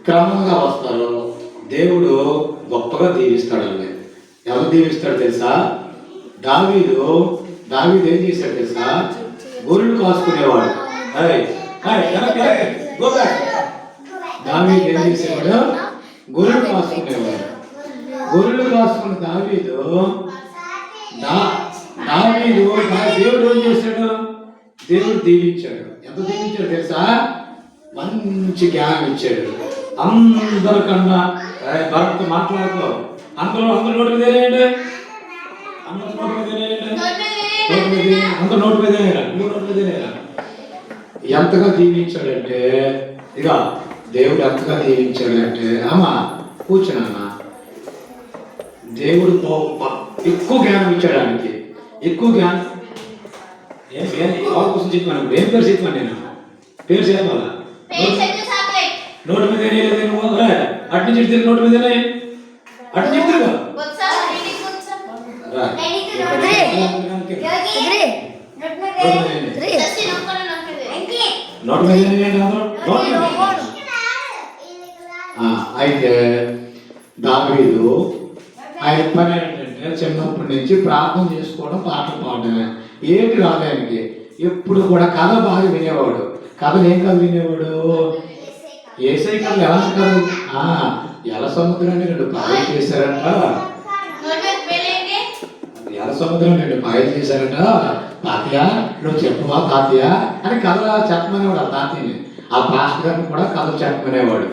క్రమంగా వస్తారు. దేవుడు గొప్పగా దీవిస్తాడండి. ఎవరు దీవిస్తాడు తెలుసా? దావీదు ఏం చేశాడు తెలుసా? గొర్రెలు కాసుకునేవాడు. దావీదు ఏం చేసేవాడు? గొర్రెలు కాసుకునేవాడు. గొర్రెలు కాసుకున్న దావీదు దేవుడు ఏం చేశాడు? దేవుడు దీవించాడు. ఎంత దీవించాడు తెలుసా? మంచి జ్ఞానం ఇచ్చాడు. అందరికన్నా భర్త మాట్లాడుకో, అందరూ నోటి మీద వేయండి, అందరూ నోటి మీద వేయరా. ఎంతగా దీవించాడంటే, ఇక దేవుడు ఎంతగా దీవించాడంటే, అమ్మా కూర్చున్నా, దేవుడు ఎక్కువ జ్ఞానం ఇచ్చాడు ఆయనకి. ఎక్కువ జ్ఞానం ఎవరి కోసం చెప్పాను? ఏం పేరు చెప్పాను నేను? పేరు చెప్పాలా? నోటి మీద నువ్వు అటు నుంచి తిరిగి నోటి మీద అటు చెప్తారు నోటి మీద. అయితే దావీదు ఆయన పని ఏంటంటే చిన్నప్పటి నుంచి ప్రార్థన చేసుకోవడం, పాటలు పాడడమే. ఏంటి రాదు ఆయనకి. ఎప్పుడు కూడా కథ బాగా వినేవాడు. కథలు ఏం కథ వినేవాడు? ఏసై కథలు. ఎలాంటి కథలు? ఎల సముద్రాన్ని 2 పాయలు చేశారంట. ఎల సముద్రాన్ని 2 పాయలు చేశారంట. తాతయ్య నువ్వు చెప్పవా తాతయ్య అని కథలు చెప్పమనేవాడు. ఆ తాతయ్యని, ఆ పాస్టర్ గారిని కూడా కథలు చెప్పమనేవాడు.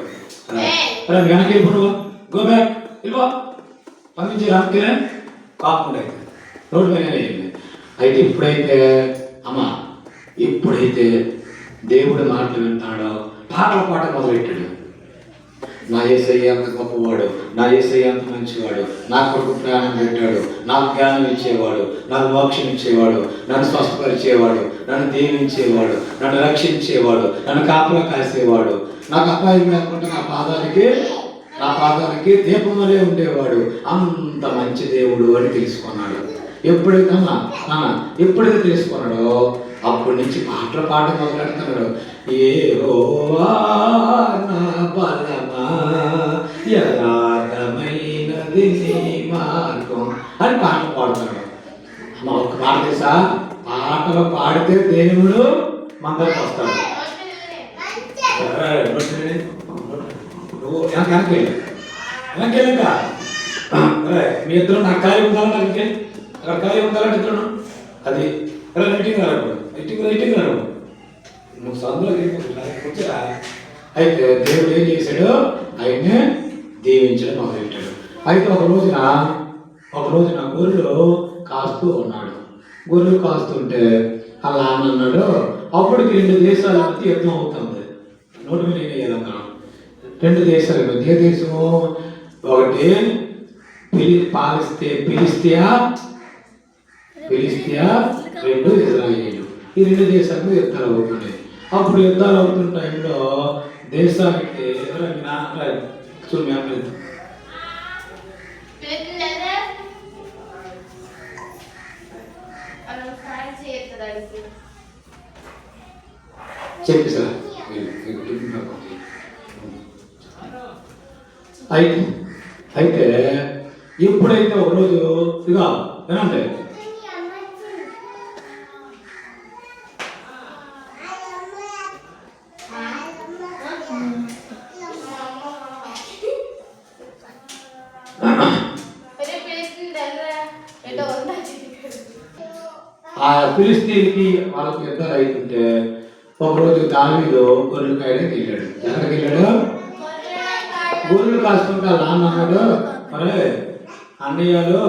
వెనక్కి ఇప్పుడు గో బ్యాక్ వెళ్ళిపో పంపించి రాకే కాకుండా రోడ్డు మీద వేయండి. అయితే ఎప్పుడైతే దేవుడి మాటలు వింటాడో పాటలు పాట మొదలెట్టాడు. నా యేసయ్య అంత గొప్పవాడు, నా యేసయ్య అంత మంచివాడు, నా కొడుకు ప్రాణం పెట్టాడు, నాకు జ్ఞానం ఇచ్చేవాడు, నాకు మోక్షం ఇచ్చేవాడు, నన్ను స్వస్థపరిచేవాడు, నన్ను దీవించేవాడు, నన్ను రక్షించేవాడు, నన్ను కాపలా కాసేవాడు, నాకు అపాయం లేకుండా నా పాదాలకి దీపం వలె ఉండేవాడు, అంత మంచి దేవుడు అని తెలుసుకున్నాడు. ఎప్పుడైతే తెలుసుకున్నాడో అప్పటి నుంచి పాటలు పాట మొదలెడుతున్నాడు. యెహోవా నా బలమా యథార్థమైనది నీ మార్గం అని పాటలు పాడుతున్నాడు. ఒక పాట తెలుసా? పాటలు పాడితే దేవుడు మందరికి వస్తాడు. వెనకెళ్ళక మీ ఇద్దరు నాకు ఖాళీ ఉండాలంటే అక్కడ ఖాళీ ఉండాలంటే ఇద్దరు అది రైటింగ్ రాడు నువ్వు సందులో వచ్చా. అయితే దేవుడు ఏం చేశాడు? ఆయన్ని దీవించడం మొదలెట్టాడు. అయితే ఒక రోజున గొర్రెలు కాస్తూ ఉన్నాడు. గొర్రెలు కాస్తుంటే అలా అన్నాడు. అప్పటికి 2 దేశాల మధ్య యుద్ధం అవుతుంది. నోటి మీద ఏదన్నా 2 దేశాల మధ్య. ఏ దేశము? ఒకటి ఫిలిస్తియా, 2 ఇజ్రాయేలు. ఈ 2 దేశాలకు యుద్ధాలు అవుతున్నాయి. అప్పుడు యుద్ధాలు అవుతున్న టైంలో దేశానికి చెప్పి సార్ అయితే ఎప్పుడైతే ఒకరోజు ఇక ఏనంటే ఆ ఫిలిస్తీన్కి వాళ్ళకి యుద్ధాలు అవుతుంటే ఒకరోజు దావీదు గొర్రెలు కాయడానికి వెళ్ళాడు. ఎక్కడికి వెళ్ళాడు? గొర్రెలు కాసుకుంటే వాళ్ళ నాన్న అన్నాడు, మరి అన్నయ్యలు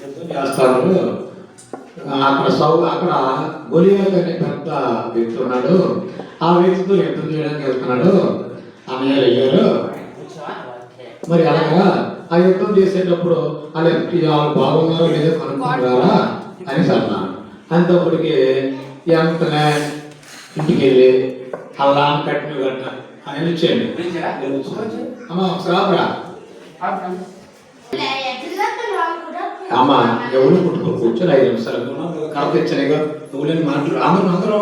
యుద్ధం చేస్తారు, అక్కడ గొలియాత్ అనే పెద్ద వ్యక్తి ఉన్నాడు, ఆ వ్యక్తితో యుద్ధం చేయడానికి వెళ్తున్నాడు. అన్నయ్యలు వెళ్ళారు. మరి అలాగా ఆ యుద్ధం చేసేటప్పుడు వాళ్ళు బాగున్నారో లేదో కనుక్కుంటారా అనేసి అన్నాను. అంతప్పటికి ఎంతనే ఇంటికి వెళ్ళి అలా కట్టిన గట్ట అని వచ్చేయండి. అమ్మా ఒకసారి అమ్మ ఎవరు పుట్టుకో కూర్చొని 5 నిమిషాలు కరెక్ట్ ఇచ్చాను. నువ్వు లేని మాటలు అందరూ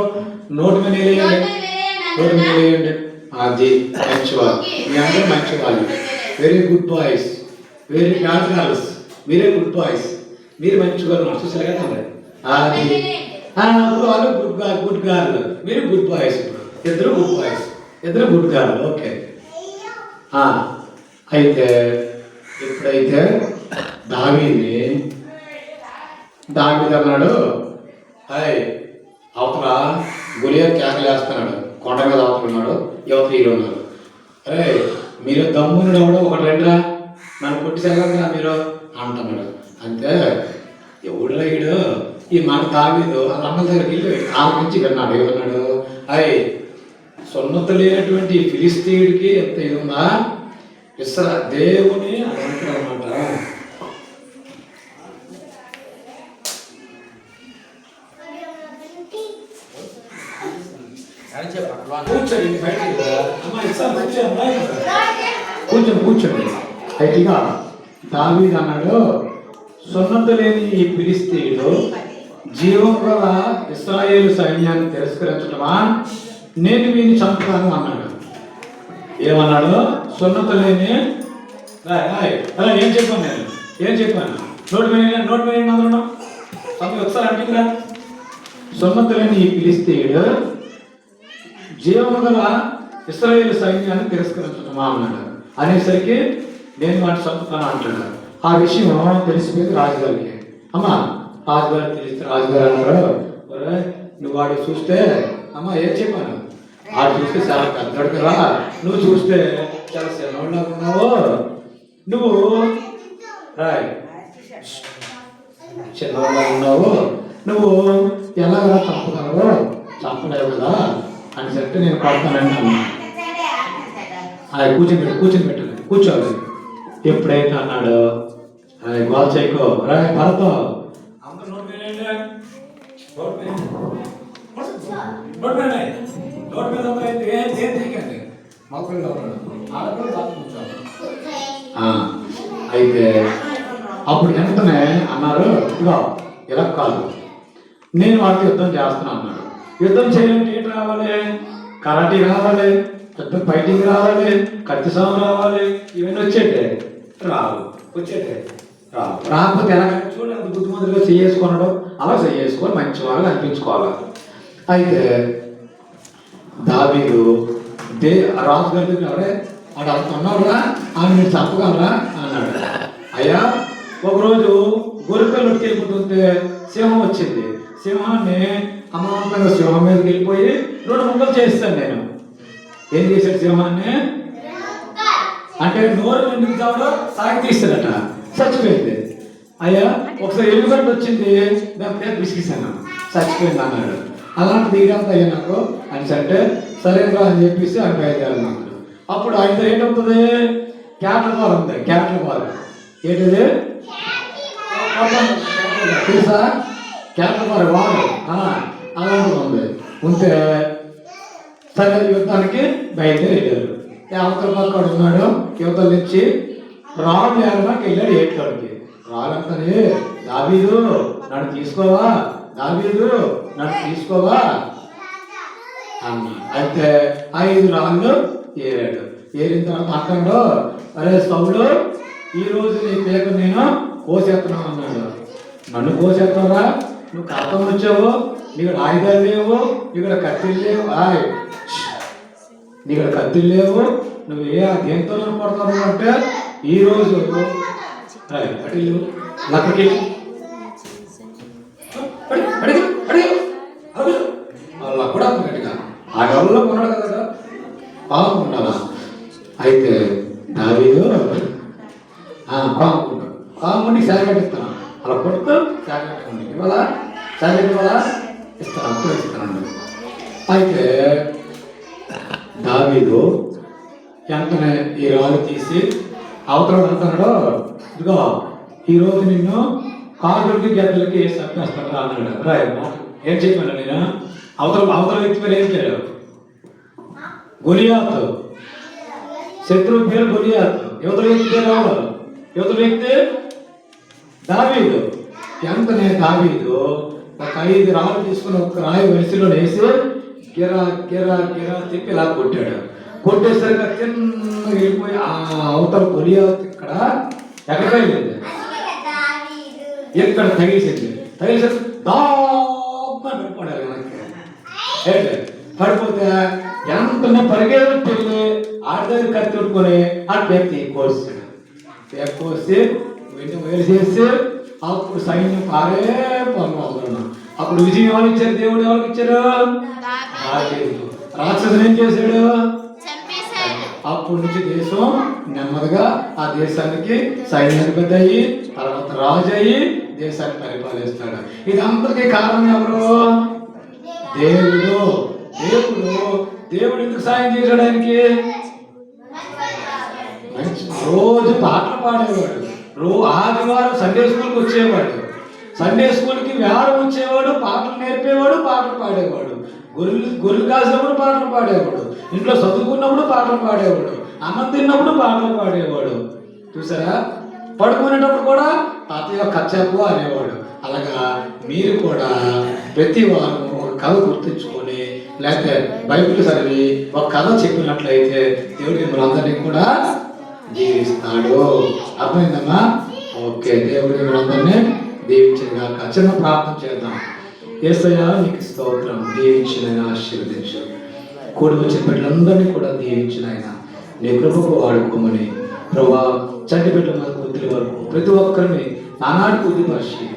నోటి మీద వేయండి. అది మంచివాళ్ళు, మీ అందరూ మంచివాళ్ళు. Very good boys, very bad girls. మీరే గుడ్ బాయ్స్, మీరు మంచివాళ్ళు. చూసారు కదా అది. అప్పుడు వాళ్ళు గుడ్ గర్ల్, మీరు గుడ్ బాయ్స్. ఇప్పుడు ఇద్దరు గుడ్ బాయ్స్, ఇద్దరు గుడ్ గర్ల్. ఓకే. అయితే ఎప్పుడైతే దావీదు అన్నాడు, అవతల గొలియాతు కేకలు వేస్తున్నాడు, కొండ మీద అవతల ఉన్నాడు, యువత వీళ్ళు ఉన్నారు. అరే మీరు దమ్మునుడు ఎవడో ఒకటి రెండురా, నన్ను కొట్టిసేగలరా మీరు అంటున్నాడు. అంతే ఎవడురా వీడు ఈ మాట దావీదు వాళ్ళ అన్నల దగ్గరికి వెళ్ళి ఆ నుంచి విన్నాడు. ఏమన్నాడు? సున్నత లేనటువంటి ఫిలిస్తీయుడికి ఎంత ఇది ఉందా, దేవుని అనంటారు అన్నమాట. కూర్చోండి. అయితేగా దావీదు అన్నాడు, సున్నత లేని ఈ ఫిలిస్తీయుడు జీవం గల ఇశ్రాయేలు సైన్యాన్ని తిరస్కరించటమా, నేను వీని చంపుతాను అన్నాడు. ఏమన్నాడు? సున్నత లేని ఏం చెప్పాను నేను, ఏం చెప్పాను? నోటి మీద అందరూ ఒకసారి అంటుందిరా. సున్నత లేని ఈ ఫిలిస్తీయుడు జీవము గల ఇశ్రాయేలు సైన్యాన్ని తిరస్కరించటమా అన్నాడు. అనేసరికి నేను వాటిని చంపుతాను అంటాడు. ఆ విషయం తెలిసిపోయింది రాజుగారికి. అమ్మా రాజుగారికి తెలిస్తే రాజుగారు అన్నారు, నువ్వు వాడు చూస్తే, అమ్మా ఏం చెప్పాను, వాడు చూస్తే చాలా పెద్దడు కదా, నువ్వు చూస్తే చాలా చిన్నవాళ్ళగా ఉన్నావు, నువ్వు చిన్నవాళ్ళగా ఉన్నావు, నువ్వు ఎలాగా చంపగలవు, చంపలేవు కదా అని చెప్తే నేను కొడతానండి అన్నా. కూర్చొని పెట్టండి, కూర్చోవాలి. ఎప్పుడైతే అన్నాడు, గోల్ చేయకో భరతో అయితే అప్పుడు వెంటనే అన్నారు, ఇదిగో ఇలా కాదు, నేను వాటికి యుద్ధం చేస్తున్నా అన్నాడు. యుద్ధం చేయాలంటే ఏంటి రావాలి? కరాటీ రావాలి, పెద్ద ఫైటింగ్ రావాలి, కత్తి సాము రావాలి, ఇవన్నీ వచ్చేటే రాకపోతే ఎలా చూడండి, బుద్ధిమంతులుగా చేసుకున్నాడు, అలా చేసుకొని మంచి వాళ్ళు అనిపించుకోవాలి. అయితే దావీదు రాజుగారి దగ్గర ఎవరే వాడు అంత ఉన్నావురా, ఆమె మీరు చంపగలరా అన్నాడు. అయ్యా ఒకరోజు గొర్రెపిల్లకి వెళ్ళిపోతుంటే సింహం వచ్చింది. సింహాన్ని అమాంతంగా సింహం మీదకి వెళ్ళిపోయి 2 ముక్కలు చేస్తాను నేను. ఏం చేశాడు సింహాన్ని? అంటే నోరు ఎందుకు చావడం సాగి తీస్తాడట, చచ్చిపోయింది. అయ్యా ఒకసారి ఎలుగుగడ్డ వచ్చింది, దాని పేరు విసిగిస్తాను, చచ్చిపోయింది అన్నాడు. అలాంటిది ఇదంతా అయ్యా నాకు అని అంటే సరేగా అని చెప్పేసి ఆయన బయలుదేరన్నాడు. అప్పుడు ఆయన ఏంటవుతుంది? క్యాట్ల బాల్ ఉంది, క్యాట్ల బాల్ ఏంటిది తెలుసా? క్యాట్ల బాల్ వాడు అలాంటిది ఉంది. ఉంటే సరే యుద్ధానికి బయలుదేరారు. అవతల పక్కడు ఉన్నాడు, యువతల నుంచి రాళ్ళు ఏడడానికి వెళ్ళాడు. ఏట్లాడికి రాళ్ళంతనే, దావీదు నన్ను తీసుకోవా, దావీదు నన్ను తీసుకోవా అన్న. అయితే 5 రాళ్ళు ఏరాడు. ఏరిన తర్వాత అంటాడు, అరే సౌలు, ఈరోజు నీ పేరు నేను కోసేస్తున్నావు అన్నాడు. నన్ను కోసేస్తావురా? నువ్వు కర్తం వచ్చావు, నీకు ఆయుధాలు లేవు, ఇక్కడ కత్తిలు లేవు, నీకు కత్తిలు లేవు, నువ్వు దేంతో కొడతావు అంటే ఈరోజు లక్కకి అలా కూడా గట్టిగా ఆ గౌరవంలో కొన్నాడు కదా, బాగుండాలా. అయితే దావీదు బాగుంటాడు, బాగుండి శాఖటిస్తాను, అలా కొడుతూ శాఖటి ఇవాళ శాఖటి ఇవాళ ఇస్తాను, అప్పుడు ఇస్తానండి. అయితే దావీదు వెంటనే ఈ రాళ్ళు తీసి అవతల అంటున్నాడు, ఇదిగో ఈరోజు నిన్ను కాకులకి గద్దలకి చంపేస్తాడు అన్నాడు. ఏం చెప్పాను నేను? అవతల వ్యక్తి పేరు ఏం పేరు? గొలియాతు. శత్రువు పేరు గొలియాతు. యువతల వ్యక్తి పేరు ఎవరు? యువతల వ్యక్తి దావీదు. వెంటనే దావీదు ఒక 5 రాళ్ళు తీసుకుని ఒక రాయి వయసులో వేసి గిరా గిరా గిరా తిప్పి ఇలా కొట్టాడు. కొట్టేసరిగా తిన్నగా వెళ్ళిపోయి ఆ అవతల కొలియావతి ఇక్కడ ఎక్కడికి వెళ్ళింది, ఇక్కడ తగిలిసింది. తగిలిసరికి పడిపోయారు వెనక్కి. పడిపోతే ఎంతనే పరిగెత్తి వెళ్ళి ఆడి దగ్గర కత్తి పెట్టుకొని ఆ వ్యక్తి కోసాడు. కోసి వెంటనే వేలు చేసి అప్పుడు సైన్యం పారే పనులు. అప్పుడు విజయం ఎవరు ఇచ్చారు? దేవుడు ఎవరికి ఇచ్చారు? రాక్షసులు ఏం చేశాడు? అప్పటి నుంచి దేశం నెమ్మదిగా ఆ దేశానికి సైన్యాధిపతి అయ్యి తర్వాత రాజు అయ్యి దేశాన్ని పరిపాలిస్తాడు. ఇదంతటికీ కారణం ఎవరు? దేవుడు. దేవుడు దేవుడు ఎందుకు సాయం చేశాడు ఆయనకి? రోజు పాటలు పాడేవాడు, ఆదివారం సండే స్కూల్కి వచ్చేవాడు, సండే స్కూల్కి వేరం వచ్చేవాడు, పాటలు నేర్పేవాడు, పాటలు పాడేవాడు, గొర్రెలు కాసినప్పుడు పాటలు పాడేవాడు, ఇంట్లో చదువుకున్నప్పుడు పాటలు పాడేవాడు, అన్నం తిన్నప్పుడు పాటలు పాడేవాడు. చూసారా? పడుకునేటప్పుడు కూడా తాతయ్య కచ్చాపు అనేవాడు. అలాగా మీరు కూడా ప్రతి వారం ఒక కథ గుర్తుంచుకొని లేకపోతే బైబిల్ చదివి ఒక కథ చెప్పినట్లయితే దేవుడు మిమ్మల్ని అందరినీ కూడా దీవిస్తాడు. అర్థమైందమ్మా? ఓకే, దేవుడు మిమ్మల్ని అందరినీ దీవించగాక. చిన్న ప్రార్థన చేద్దాం. యేసయ్యా నీకు స్తోత్రం. దీవించిన ఆశీర్వదించు. కూడి వచ్చిన బిడ్డలందరినీ కూడా దీవించిన ఆయన నీ కృపకు వాడుకోమని ప్రభా చంటి బిడ్డ బుద్ధుల వరకు ప్రతి ఒక్కరిని నానాటి బుద్ధి మనిషి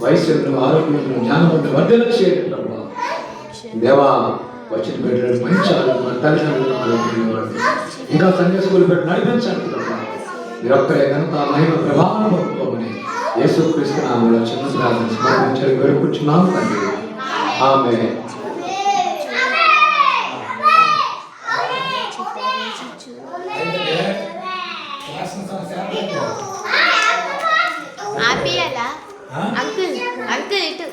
వయస్సులను ఆరోగ్యంలో జ్ఞానవంతులు వర్ధన చేయండి ప్రభా. దేవా వచ్చిన బిడ్డలు మంచి తల్లిదండ్రులు ఆరోగ్యంలో ఇంకా సండే స్కూల్ పెట్టి నడిపించండి ప్రభా. మీరు ఒక్కరే కనుక మహిమ ప్రభావం పొందుకోమని యేసుక్రీస్తు నామములో చిన్న ప్రార్థన సమర్పించాలి వేడుకుంటున్నాం తండ్రి. ఆమేన్. అంకుల్ ఇటు